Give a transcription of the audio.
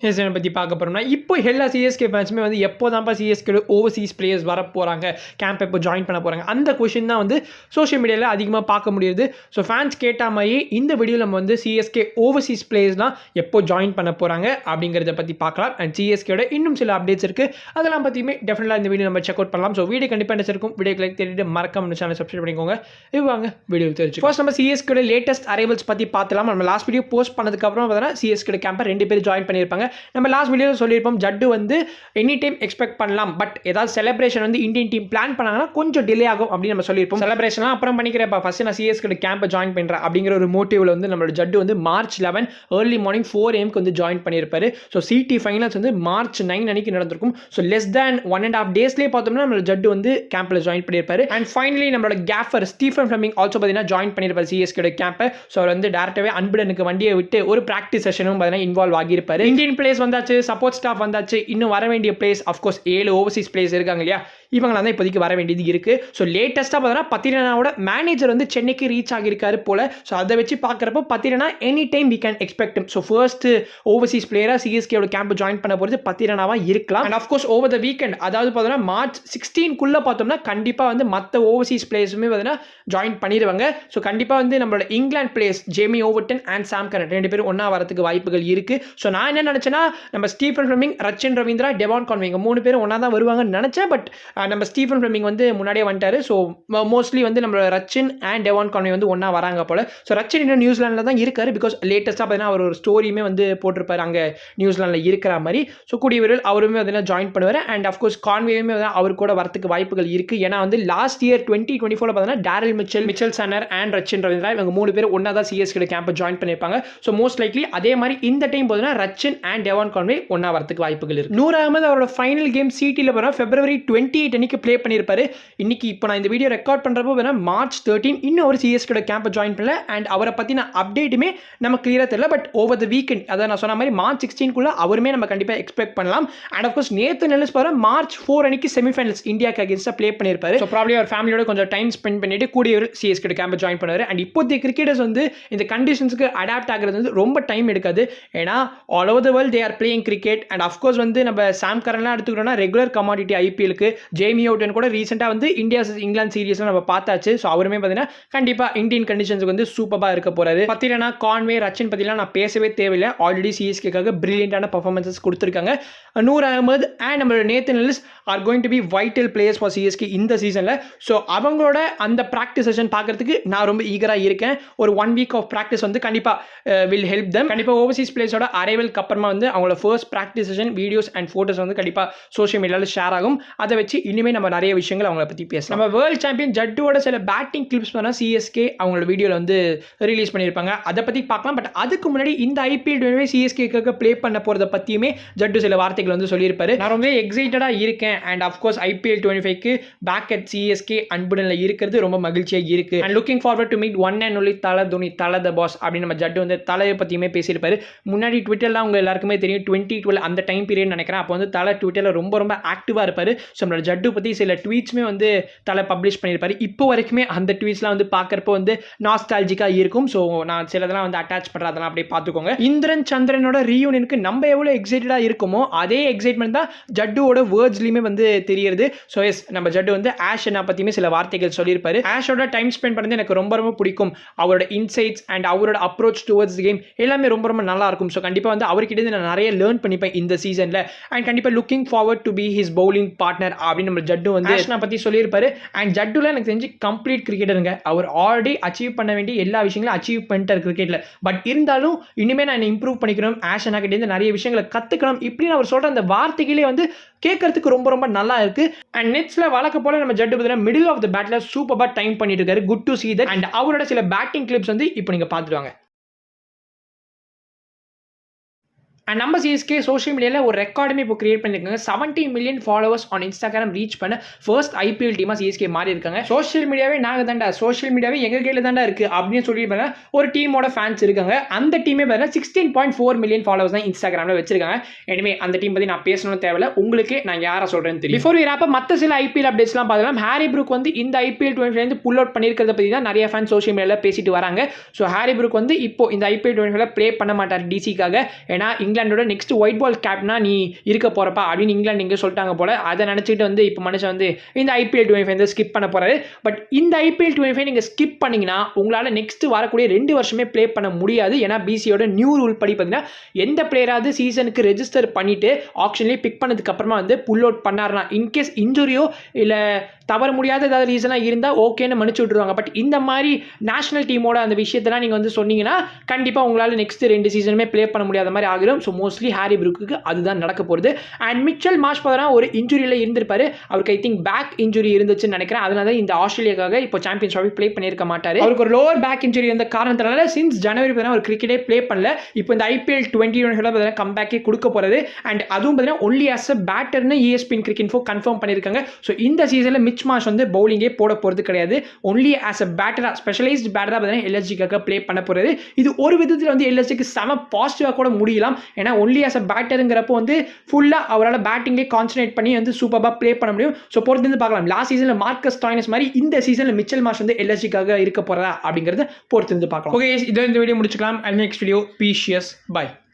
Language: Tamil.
ஹேசனை பற்றி பார்க்க போகிறோம்னா இப்போ எல்லா சிஎஸ்கே ஃபேன்ஸுமே வந்து எப்போதான்ப்பா சிஎஸ்கே ஓவர்சீஸ் பிளேயர்ஸ் வர போகிறாங்க, கேம்ப் எப்போ ஜாயின் பண்ண போகிறாங்க, அந்த கொஷின் தான் வந்து சோஷியல் மீடியாவில் அதிகமாக பார்க்க முடியுது. ஸோ ஃபேன்ஸ் கேட்ட மாதிரி இந்த வீடியோவில் நம்ம வந்து சிஎஸ்கே ஓவர்சீஸ் பிளேயர்ஸ்லாம் எப்போ ஜாயின் பண்ண போகிறாங்க அப்படிங்கிறத பற்றி பார்க்கலாம். அண்ட் சிஎஸ்கேயோட இன்னும் சில அப்டேட்ஸ் இருக்குது, அதெல்லாம் பற்றியுமே டெஃபினட்டாக இந்த வீடியோ நம்ம செக் அவுட் பண்ணலாம். ஸோ வீடியோ கண்டிப்பாக இருக்கும், வீடியோக்கு லைக் தேடிட்டு மறக்காம சேனல் சப்ஸ்கிரைப் பண்ணிக்கோங்க. வாங்க வீடியோ தெரிஞ்சு ஃபர்ஸ்ட் நம்ம சிஎஸ்கேயோட லேட்டஸ்ட் அரைவல்ஸ் பற்றி பார்த்துலாம். நம்ம லாஸ்ட் வீடியோ போஸ்ட் பண்ணதுக்கப்புறம் பார்த்தீங்கன்னா சிஎஸ்கே கேம்பை 2 பேர் ஜாயின் பண்ணியிருப்பாங்க. நம்ம லாஸ்ட் வீடியோ சொல்லியிருப்போம் ஜட்டு வந்து எனி டைம் எக்ஸ்பெக்ட் பண்ணலாம், பட் ஏதாவது செலிப்ரேஷன் வந்து இந்தியன் டீம் பிளான் பண்ணாங்கன்னா கொஞ்சம் டிலே ஆகும் அப்படின்னு நம்ம சொல்லியிருப்போம். செலிப்ரேஷன்லாம் அப்புறம் பண்ணிக்கிறப்ப ஃபர்ஸ்ட் நான் சிஎஸ்கே கேம்பை ஜாயின் பண்ணுறேன் அப்படிங்கிற ஒரு மோட்டிவ்ல வந்து நம்மளோட ஜட்டு வந்து March 11 ஏர்லி மார்னிங் 4 AM வந்து ஜாயின் பண்ணியிருப்பாரு. ஸோ சிடி ஃபைனல்ஸ் வந்து March 9 அன்னைக்கு நடந்திருக்கும். ஸோ லெஸ் தேன் 1.5 daysலேயே பார்த்தோம்னா நம்மளோட ஜட்டு வந்து கேம்பில் ஜாயின் பண்ணியிருப்பாரு. அண்ட் ஃபைனலி நம்மளோட கேஃபர் ஸ்டீஃபன் ஃபிளமிங் ஆல்சோ பார்த்தீங்கன்னா ஜாயின் பண்ணியிருப்பாரு சிஎஸ்கே கேம்பை. ஸோ அவர் வந்து டேரக்டாகவே அன்புடனுக்கு வண்டியை விட்டு ஒரு ப்ராக்டிஸ் செஷனும் பார்த்தீங்கன்னா இன்வால்வ் ஆகியிருப்பாரு. இந்தியன் பிளேயர்ஸ் வந்தாச்சு, சப்போர்ட் ஸ்டாஃப் வந்தாச்சு, இன்னும் வர வேண்டிய பிளேஸ் அஃப்கோர்ஸ் 7 ஓவர்சீஸ் பிளேயர்ஸ் இருக்காங்க இல்லையா, இவங்களாம் தான் இப்போதைக்கு வர வேண்டியது இருக்கு. ஸோ லேட்டஸ்ட்டாக பார்த்தீங்கன்னா பத்திரனாவோட மேனேஜர் வந்து சென்னைக்கு ரீச் ஆகியிருக்காரு போல. ஸோ அதை வச்சு பார்க்குறப்போ Pathirana any time we can expect. So first overseas பிளேயராக சிஎஸ்கேயோட கேம்ப் ஜாயின் பண்ண போகிறது பத்திரனாவாக இருக்கலாம். And of course over the weekend, அதாவது பார்த்தோன்னா March 16 பார்த்தோம்னா கண்டிப்பாக வந்து மற்ற ஓவர்சீஸ் பிளேயர்ஸுமே பார்த்தீங்கன்னா ஜாயின் பண்ணிடுவாங்க. ஸோ கண்டிப்பாக வந்து நம்மளோட England players Jamie Overton and Sam Curran 2 பேரும் ஒன்றா வரதுக்கு வாய்ப்புகள் இருக்குது. ஸோ நான் என்ன நினச்சேன்னா நம்ம Stephen Fleming, Rachin Ravindra, Devon Conway 3 பேரும் ஒன்றா தான் வருவாங்கன்னு நினச்சேன். பட் நம்ம ஸ்டீஃபன் ஃபிளமிங் வந்து முன்னாடியே வந்துட்டாரு. ஸோ மோஸ்ட்லி வந்து நம்மளோட ரச்சின் அண்ட் டெவான் கான்வே வந்து ஒன்றா வராங்க போல. ஸோ ரச்சின் இன்னும் நியூசிலாண்டில் தான் இருக்காரு, பிகாஸ் லேட்டஸ்ட்டாக பார்த்தீங்கன்னா அவர் ஒரு ஸ்டோரியுமே வந்து போட்டிருப்பாரு அங்கே நியூசிலாண்டில் இருக்கிற மாதிரி. ஸோ கூடிய விரைவில் அவருமே பார்த்தீங்கன்னா ஜாயின் பண்ணுவார். அண்ட் அஃப்கோர்ஸ் கான்வேயுமே அவர் கூட வரத்துக்கு வாய்ப்புகள் இருக்குது. ஏன்னா வந்து லாஸ்ட் இயர் 2024 பார்த்தீங்கன்னா Daryl Mitchell Santner and Rachin Ravindra இவங்க 3 பேர் ஒன்றா தான் சிஎஸ்கே கேம்பை ஜாயின் பண்ணியிருப்பாங்க. ஸோ மோஸ்ட் லைக்லி அதே மாதிரி இந்த டைம் பார்த்தீங்கன்னா ரச்சின் அண்ட் டெவான் கான்வே ஒன்றா வரத்துக்கு வாய்ப்புகள் இருக்குது. நூர் அகமது அவரோட ஃபைனல் கேம் சிடியில் பார்த்தா February 28 அன்னைக்கு ப்ளே பண்ணியிருப்பாரு. இன்னைக்கு இப்போ நான் இந்த வீடியோ ரெக்கார்ட் பண்ணுறப்போ March 13 இன்னும் அவர் சிஎஸ்கே கேம்பை ஜாயின் பண்ணல. அண்ட் அவரை பற்றின அப்டேட்டுமே நம்ம கிளியராக தெரியல. பட் ஓவர் த வீக்கெண்ட், அதான் நான் சொன்ன மாதிரி March 16 அவருமே நம்ம கண்டிப்பாக எக்ஸ்பெக்ட் பண்ணலாம். அண்ட் அஃப்கோர்ஸ் நேத்து நெல்லிஸ் பாரு March 4 அன்னைக்கு செமிஃபைனல்ஸ் இந்தியாவுக்கு அகேன்ஸ்டாக ப்ளே பண்ணியிருப்பாரு. ஸோ ப்ராப்ளி அவர் ஃபேமிலியோட கொஞ்சம் டைம் ஸ்பெண்ட் பண்ணிட்டு கூடிய ஒரு சிஎஸ்கே கேம்பை ஜாயின் பண்ணுவார். அண்ட் இப்போதைய கிரிக்கெட்டர்ஸ் வந்து இந்த கண்டிஷன்ஸுக்கு அடாப்ட் ஆகிறது வந்து ரொம்ப டைம் எடுக்காது. ஏன்னா all over the world they are playing cricket. And of course வந்து நம்ம சாம் கரன்லாம் எடுத்துக்கிட்டோம்னா ரெகுலர் கமாடிட்டி ஐபிஎலுக்கு, ஜேமி ஓவர்டன் கூட ரீசெண்டாக வந்து இந்தியா இங்கிலாந்து சீரிஸ்லாம் நம்ம பார்த்தாச்சு. ஸோ அவருமே பார்த்தீங்கன்னா கண்டிப்பாக இந்தியன் கண்டிஷன்ஸுக்கு வந்து சூப்பராக இருக்க போறாரு. பத்திரனா, கான்வே, ரச்சின் பற்றிலாம் நான் பேசவே தேவையில்லை. ஆல்ரெடி சிஎஸ்கேக்காக பிரில்லியண்டான பர்ஃபார்மன்ஸஸ் கொடுத்துருக்காங்க. நூர் அகமது அண்ட் நம்மளோட Nathan Ellis are going to be vital players for CSK இந்த சீசனில். ஸோ அவங்களோட அந்த ப்ராக்டிஸ் செஷன் பார்க்கறதுக்கு நான் ரொம்ப ஈகராக இருக்கேன். ஒரு 1 week ஆஃப் ப்ராக்டிஸ் வந்து கண்டிப்பாக வில் ஹெல்ப் தம். கண்டிப்பாக ஓவர்சீஸ் பிளேயர்ஸோட அரைவலுக்கு அப்புறமா வந்து அவங்களோட first practice session videos and photos வந்து கண்டிப்பாக சோஷியல் மீடியாவில் ஷேர் ஆகும். அதை வச்சு இனிமேல் நம்ம நிறைய விஷயங்கள் அவங்கள பற்றி பேசலாம். நம்ம வேர்ல்டு சாம்பியன் ஜட்டுவோட சில பேட்டிங் கிளிப்ஸ் பண்ணால் சிஎஸ்கே அவங்களோட வீடியோவில் வந்து ரிலீஸ் பண்ணியிருப்பாங்க, அதை பற்றி பார்க்கலாம். பட் அதுக்கு முன்னாடி இந்த ஐபிஎல் சிஎஸ்கேக்காக ப்ளே பண்ண போகிறத பற்றியுமே ஜட்டு சில வார்த்தைகள் வந்து சொல்லியிருப்பாரு. நான் ரொம்ப எக்ஸைட்டடாக இருக்கேன். அண்ட் அஃப்கோர்ஸ் IPL 25க்கு பேக் அட் சிஎஸ்கே அன்புடனில் இருக்கிறது ரொம்ப மகிழ்ச்சியாக இருக்குது. And looking forward to meet one and only தலை தோனி, தலை த பாஸ் அப்படின்னு நம்ம ஜட்டு வந்து தலையை பற்றியுமே பேசியிருப்பாரு. முன்னாடி ட்விட்டர்லாம் அவங்க எல்லாருக்குமே தெரியும், 2012 அந்த டைம் பீரியட் நினைக்கிறேன். அப்போ வந்து தலை ட்விட்டரில் ரொம்ப ஆக்டிவாக இருப்பார். ஸோ நம்மளோட ஜட்டு பற்றி சில ட்வீட்ஸுமே வந்து தலை பப்ளிஷ் பண்ணியிருப்பாரு. இப்போ வரைக்குமே அந்த ட்வீட்ஸ்லாம் வந்து பார்க்குறப்போ வந்து நாஸ்டாலஜிக்காக இருக்கும். ஸோ நான் சிலதெல்லாம் வந்து அட்டாச் பண்ணுறேன், அதெல்லாம் அப்படியே பார்த்துக்கோங்க. இந்திரன் சந்திரனோட ரீயூனியனுக்கு நம்ம எவ்வளோ எக்ஸைட்டடாக இருக்குமோ அதே எக்ஸைட்மெண்ட் தான் ஜட்டுவோட வேர்ட்ஸ்லையுமே வந்து தெரியுது. ஸோ எஸ், நம்ம ஜட்டு வந்து ஆஷ் என்ன பற்றியுமே சில வார்த்தைகள் சொல்லியிருப்பாரு. ஆஷோட டைம் ஸ்பெண்ட் பண்ணது எனக்கு ரொம்ப பிடிக்கும். அவரோட இன்சைட்ஸ் அண்ட் அவரோட அப்ரோச் டுவர்ட்ஸ் கேம் எல்லாமே ரொம்ப நல்லா இருக்கும். ஸோ கண்டிப்பாக வந்து அவர்கிட்ட நான் நிறைய லேர்ன் பண்ணிப்பேன் இந்த சீசனில். அண்ட் கண்டிப்பாக looking forward to be his bowling partner அப்படின்னு நம்ம ஜட்டு வந்து ஆஷ்னா பற்றி சொல்லியிருப்பாரு. அண்ட் ஜட்டுல எனக்கு தெரிஞ்சு கம்ப்ளீட் கிரிக்கெட்டருங்க. அவர் ஆல்ரெடி அச்சீவ் பண்ண வேண்டிய எல்லா விஷயங்களும் அச்சீவ் பண்ணிட்டார் கிரிக்கெட்டில். பட் இருந்தாலும் இனிமேல் நான் இம்ப்ரூவ் பண்ணிக்கணும், ஆஷனா கிட்டேருந்து நிறைய விஷயங்களை கற்றுக்கணும் இப்படின்னு அவர் சொல்கிற அந்த வார்த்தைகளே வந்து கேட்கறதுக்கு ரொம்ப நல்லா இருக்கு. அண்ட் நெட்ஸில் வழக்க போல நம்ம ஜட்டு பார்த்தீங்கன்னா மிடில் ஆஃப் த பேட்டில் சூப்பராக டைம் பண்ணிட்டு இருக்காரு. Good to see that. And அவரோட சில பேட்டிங் கிளிப்ஸ் வந்து இப்போ நீங்கள் பார்த்துட்டு அண்ட் நம்ம சிஎஸ்கே சோஷியல் மீடியாவில் ஒரு ரெக்கார்டுமே இப்போ கிரியேட் பண்ணியிருக்காங்க. 70 million followers on Instagram reach பண்ண ஃபர்ஸ்ட் ஐபிஎல் டீமாக சிஎஸ்கே மாறி இருக்காங்க. சோஷியல் மீடியாவே நாங்கள் தாண்டா, சோஷியல் மீடியாவே எங்கள் கையில் தாண்டா இருக்குது அப்படின்னு சொல்லிட்டு ஒரு டீமோட ஃபேன்ஸ் இருக்காங்க. அந்த டீமே பார்த்தீங்கன்னா 16.4 million ஃபாலோவர்ஸ் தான் இன்ஸ்டாகிராமில் வச்சிருக்காங்க. எனவே அந்த டீம் பற்றி நான் பேசணும்னு தேவையில்ல, உங்களுக்கே நான் யாரை சொல்கிறேன்னு தெரியும். பிஃபோர் வீராப்ப மற்ற சில ஐபிஎல் அப்டேட்ஸ்லாம் பார்க்கலாம். ஹாரி ப்ரூக் வந்து இந்த IPL 25 புல் அவுட் பண்ணியிருக்கிறத பற்றி தான் நிறைய ஃபேன்ஸ் சோஷியல் மீடியாவில் பேசிட்டு வராங்க. ஸோ ஹாரி ப்ரூக் வந்து இப்போ இந்த IPL 25 ப்ளே பண்ண மாட்டார் டிசிக்காக. ஏன்னா இங்கிலாண்டோட நெக்ஸ்ட் ஒயிட் பால் கேப்டனா நீ இருக்க போறப்பா அப்படின்னு இங்கிலாந்து இங்கே சொல்லிட்டாங்க போல. அதை நினச்சிட்டு வந்து இப்போ மனுஷன் வந்து இந்த ஐபிஎல் 25 வந்து ஸ்கிப் பண்ண போறாரு. பட் இந்த ஐபிஎல் 25 நீங்கள் ஸ்கிப் பண்ணீங்கன்னா உங்களால் நெக்ஸ்ட் வரக்கூடிய 2 வருஷமே ப்ளே பண்ண முடியாது. ஏன்னா பிசியோட நியூ ரூல் படி பார்த்தீங்கன்னா எந்த பிளேயராவது சீசனுக்கு ரெஜிஸ்டர் பண்ணிட்டு ஆப்ஷன்லேயே பிக் பண்ணதுக்கு அப்புறமா வந்து புல் அவுட் பண்ணாருனா இன்கேஸ் இன்ஜுரியோ இல்லை தவற முடியாத ஏதாவது ரீசனாக இருந்தால் ஓகேன்னு மன்னிச்சு விட்டுருவாங்க. பட் இந்த மாதிரி நேஷனல் டீமோட அந்த விஷயத்தெல்லாம் நீங்கள் வந்து சொன்னீங்கன்னா கண்டிப்பாக உங்களால் நெக்ஸ்ட் 2 சீசனுமே ப்ளே பண்ண முடியாத மாதிரி ஆகிடும். ஸோ மோஸ்ட்லி ஹாரி ப்ரூக்கு அதுதான் நடக்க போகுது. அண்ட் மிச்சல் மார்ஷ் பார்த்தா ஒரு இன்ஜுரியில் இருந்திருப்பாரு. அவருக்கு ஐ திங்க் பேக் இன்ஜுரி இருந்துச்சுன்னு நினைக்கிறேன். அதனால தான் இந்த ஆஸ்திரேலியாக்காக இப்போ சாம்பியன்ஸ் ட்ராஃபி ப்ளே பண்ணியிருக்க மாட்டார். அவருக்கு ஒரு லோவர் பேக் இன்ஜுரி இருந்த காரணத்தினால சின்ஸ் ஜனவரி பார்த்தீங்கன்னா ஒரு கிரிக்கெட்டே ப்ளே பண்ணல. இப்போ இந்த ஐபிஎல் 2020 பார்த்தீங்கன்னா கம்பேக்கே கொடுக்க போகிறது. அண்ட் அதுவும் பார்த்தீங்கன்னா only as a pattern ESPN cricket info confirm பண்ணியிருக்காங்க. ஸோ இந்த சீசனில் மிச் மார்ஷ் வந்து பவுலிங்கே போட போகிறது கிடையாது. ஒன்லி ஆஸ் அ பேட்டரா ஸ்பெஷலைஸ்ட் பேட்டராக பார்த்தீங்கன்னா LSGக்காக ப்ளே பண்ண போகிறது. இது ஒரு விதத்தில் வந்து LSGக்கு செம பாசிட்டிவாக கூட முடியலாம். ஏன்னா ஒன்லி ஆஸ் அ பேட்டருங்கிறப்போ வந்து ஃபுல்லாக அவரால் பேட்டிங்லேயே கான்சன்ட்ரேட் பண்ணி வந்து சூப்பராக ப்ளே பண்ண முடியும். ஸோ பொறுத்து வந்து பார்க்கலாம். லாஸ்ட் சீசனில் மார்க்கஸ் ஸ்டாய்னஸ் மாதிரி இந்த சீசனில் மிச்சல் மார்ஷ் வந்து LSGக்காக இருக்க போகிறதா அப்படிங்கிறத பொறுத்து வந்து பார்க்கலாம். ஓகே, இதில் இந்த வீடியோ முடிச்சுக்கலாம். அண்ட் நெக்ஸ்ட் வீடியோ பீஷியஸ் பை.